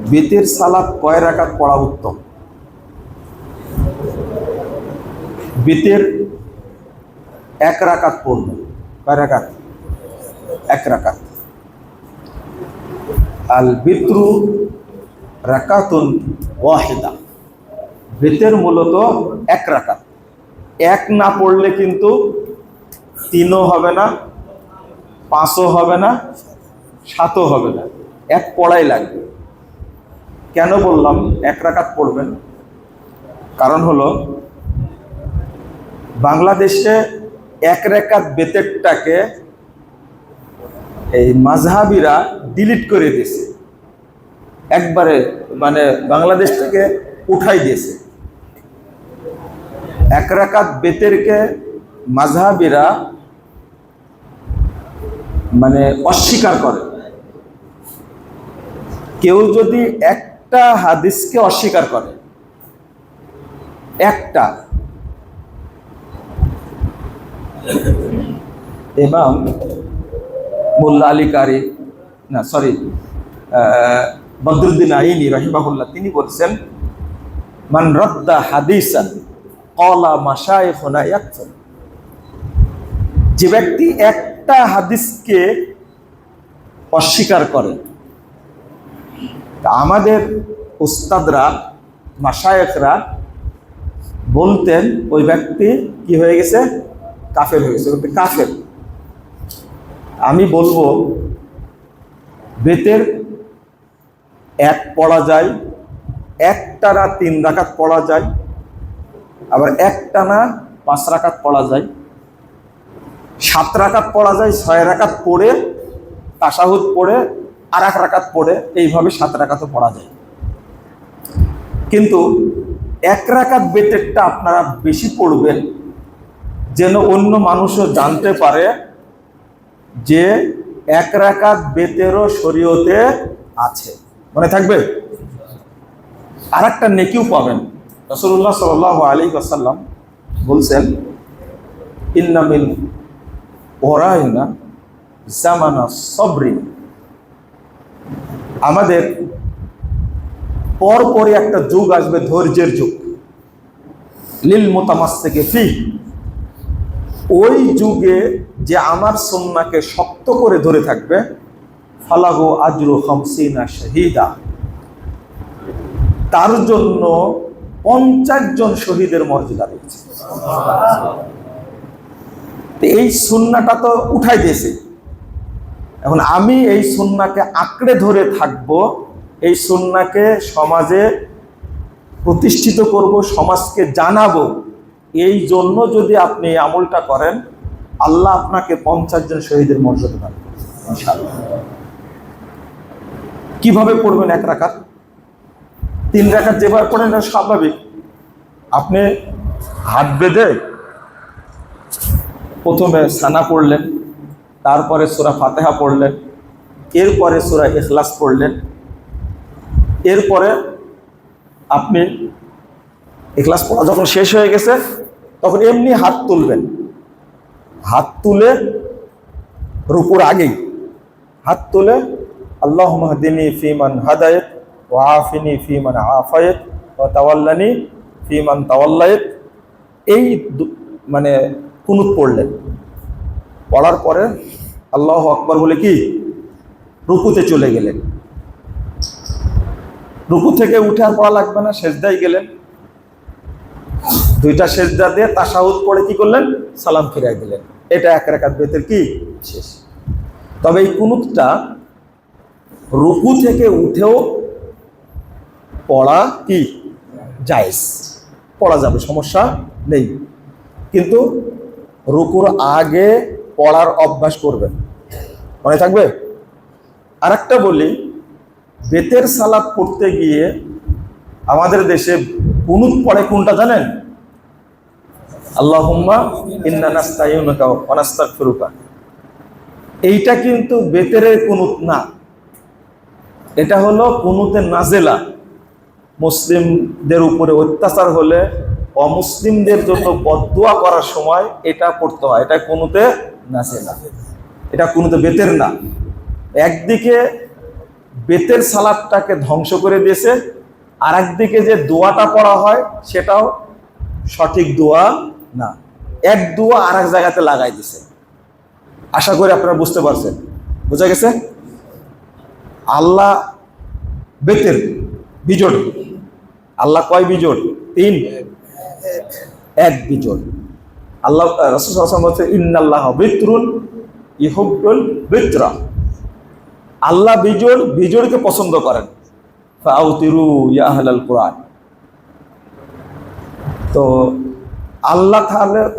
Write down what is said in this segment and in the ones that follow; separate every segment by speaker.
Speaker 1: বেতের সালাত কয় রাকাত পড়া উত্তম? বেতের এক রাকাত পড়বে। কয় রাকাত? এক রাকাত। আল বিত্রু রাকাতুন ওয়াহিদা। বেতের মূলত এক রাকাত। এক না পড়লে কিন্তু 3ও হবে না, 5ও হবে না, 7ও হবে না, এক পড়াই লাগবে। কেন বললাম এক রাকাত পড়বেন? কারণ হলো বাংলাদেশে এক রাকাত বেতেরটাকে এই মাযহাবিরা ডিলিট করে দিয়েছে, একবারে মানে বাংলাদেশ থেকে উঠাই দিয়েছে। এক রাকাত বেতেরকে মাযহাবিরা মানে অস্বীকার করে। কেউ যদি একটা হাদিসকে অস্বীকার করে, একটা, ইমাম মোল্লা আলী কারি না সরি বদরুদ্দিন আইনি রাহিমাহুল্লাহ তিনি বলছেন, মান রাদ্দা হাদিসান ক্বালা মাশায়েখুনা ইয়াকফুর। যে ব্যক্তি একটা হাদিসকে অস্বীকার করে, আমাদের উস্তাদরা মাশায়েখরা বলতেন ওই ব্যক্তি কি হয়ে গেছে? কাফের হয়ে গেছে, কাফের। আমি বলবো বেতের এক পড়া যায়, একটানা 3 রাকাত পড়া যায়, আবার একটানা 5 রাকাত পড়া যায়, 7 রাকাত পড়া যায়, 6 রাকাত পড়ে তাশাহুদ পড়ে আর 1 রাকাত পড়ে, এইভাবে 7 রাকাতও পড়া যায়। কিন্তু 1 রাকাত বেতেরটা আপনারা বেশি পড়বেন, যেন অন্য মানুষও জানতে পারে যে 1 রাকাত বেতেরও শরীয়তে আছে। মনে থাকবে? আর একটা নেকিও পাবেন। রাসূলুল্লাহ সাল্লাল্লাহু আলাইহি ওয়াসাল্লাম বলছেন, ইন্না মিন ওরাইনা জামানা সবরি। আমাদের পরপরই একটা যুগ আসবে, ধৈর্যের যুগ। লিল মুতামাসসিকি ফি। ওই যুগে যে আমার সুন্নাহকে শক্ত করে ধরে থাকবে, ফালাহু আজরু 50 শাহীদা, তার জন্য 50 জন শহীদের মর্যাদা রয়েছে। এই সুন্নাহটা তো উঠাই দিয়েছে। এখন আমি এই সুন্নাহকে আঁকড়ে ধরে থাকব, এই সুন্নাহকে সমাজে প্রতিষ্ঠিত করব, সমাজকে জানাবো। এই জন্য যদি আপনি এই আমলটা করেন, আল্লাহ আপনাকে 50 জন শহীদের মর্যাদা দেন ইনশাআল্লাহ। কিভাবে পড়বেন? 1 রাকাত 3 রাকাত যেভাবে পড়েন না স্বাভাবিক। আপনি হাত বেঁধে প্রথমে সানা পড়লেন, তারপরে সূরা ফাতিহা পড়লেন, এরপরে সূরা ইখলাস পড়লেন, এরপরে আপনি ইখলাস পড়া যখন শেষ হয়ে গেছে তখন এমনি হাত তুলবেন। হাত তুলে রুকুর আগেই হাত তুলে আল্লাহুম্মা হদিনি ফিমান হাদায়াত ওয়া আফিনি ফিমান আফায়াত ওয়া তাওয়াল্লানি ফিমান তাওয়াল্লায়াত, এই মানে কুনুত পড়লেন। পড়ার পরে আল্লাহু আকবার বলে কি রুকুতে চলে গেলেন। রুকু থেকে উঠে আর পড়া লাগবে না, সেজদায় গেলেন। 2টা সেজদা দিয়ে তাশাহুদ পড়ে কি করলেন? সালাম ফিরাই দিলেন। এটা 1 রাকাত বেতের কি শেষ। তবে এই কুনুতটা রুকু থেকে উঠেও পড়া কি জায়েজ, পড়া যাবে, সমস্যা নেই। কিন্তু রুকুর আগে পড়ার অভ্যাস করবেন। মনে থাকবে? আর একটা বলি, বেতের সালাত পড়তে গিয়ে আমাদের দেশে কুনুত পড়ে কোনটা জানেন? আল্লাহুম্মা ইন্না নাস্তাইনুকা ওয়া নাস্তাগফিরুকা। এইটা কিন্তু বেতের কুনুত না, এটা হলো কুনুতে নাজেলা। মুসলিমদের উপরে অত্যাচার হলে অমুসলিমদের জন্য বদদুয়া করার সময় এটা পড়তে হয়। এটা কুনুতে নাজেলা, এটা কুনুতে বেতের না। একদিকে বেতের সালাদটাকে ধ্বংস করে দিয়েছে, আর একদিকে যে দোয়াটা পড়া হয় সেটাও সঠিক দোয়া না, এক দোয়া আর এক জায়গাতে লাগাই দিছে। আশা করি আপনারা বুঝতে পারছেন, বোঝা গেছে? আল্লাহ বেতের বিজোড়, আল্লাহ কয় বিজোড়? 3, এক বিজোড়। আল্লাহ রাসূল সাল্লাল্লাহু আলাইহি ওয়াসাল্লাম বলছে ইন্নাল্লাহ বিত্রুন ইহুব্বুল বিত্রা, আল্লাহ বিজোড়, বিজোড়কে পছন্দ করেন। ফাউতিরু ইয়া আহলাল কুরআন। তো আল্লাহ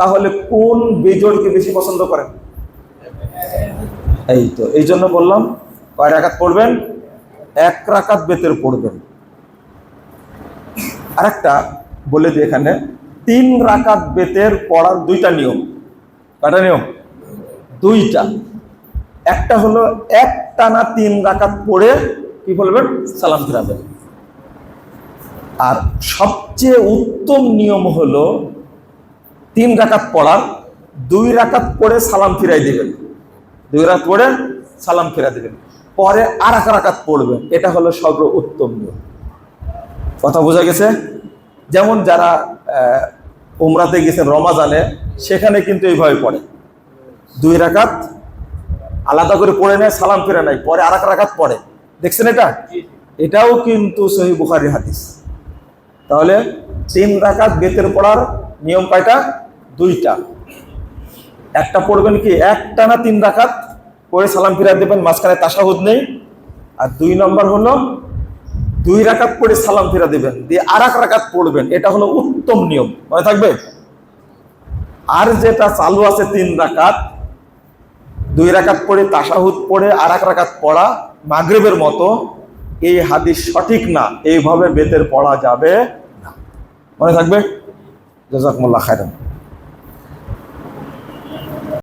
Speaker 1: তাহলে কোন বিজোড়কে বেশি পছন্দ করেন? এই তো, এই জন্য বললাম কয় রাকাত পড়বেন? 1 রাকাত বেতের পড়বেন। আরেকটা বলে দিই এখানে, 3 রাকাত বেতের পড়ার 2টা নিয়ম। কয়টা নিয়ম? 2টা। একটা হলো একটানা 3 রাকাত পড়ে কি বলবেন? সালাম ফিরাবেন। আর সবচেয়ে উত্তম নিয়ম হলো 3 রাকাত পড়ার 2 রাকাত পড়ে সালাম ফিরাই দিবেন, 2 রাকাত পড়ে সালাম ফিরাই দিবেন, পরে আর 1 রাকাত পড়বেন। এটা হলো সর্বোত্তম নিয়ম। কথা বোঝা গেছে? যেমন যারা উমরাতে গেছেন রমাজানে, সেখানে কিন্তু এইভাবে পড়ে, 2 রাকাত আলাদা করে পড়ে নেয়, সালাম ফিরে নাই, পরে আর 1 রাকাত পড়ে। দেখছেন এটা? এটাও কিন্তু সহিহ বুখারীর হাদিস। তাহলে 3 রাকাত বেতের পড়ার নিয়ম কয়টা? 2টা। একটা পড়বেন কি একটানা 3 রাকাত পড়ে সালাম ফিরাই দেবেন, মাঝখানে তাশাহুদ নেই। আর 2 নম্বর হলো 2 রাকাত পড়ে সালাম ফিরা দেবেন, দিয়ে আর 1 রাকাত পড়বেন। এটা হলো উত্তম নিয়ম, মনে থাকবে। আর যেটা চালু আছে 3 রাকাত, 2 রাকাত পড়ে তাশাহুদ পড়ে আর 1 রাকাত পড়া মাগরিবের মতো, এই হাদিস সঠিক না, এইভাবে বেতের পড়া যাবে না। মনে থাকবে? জাযাকুমুল্লাহ খাইরান।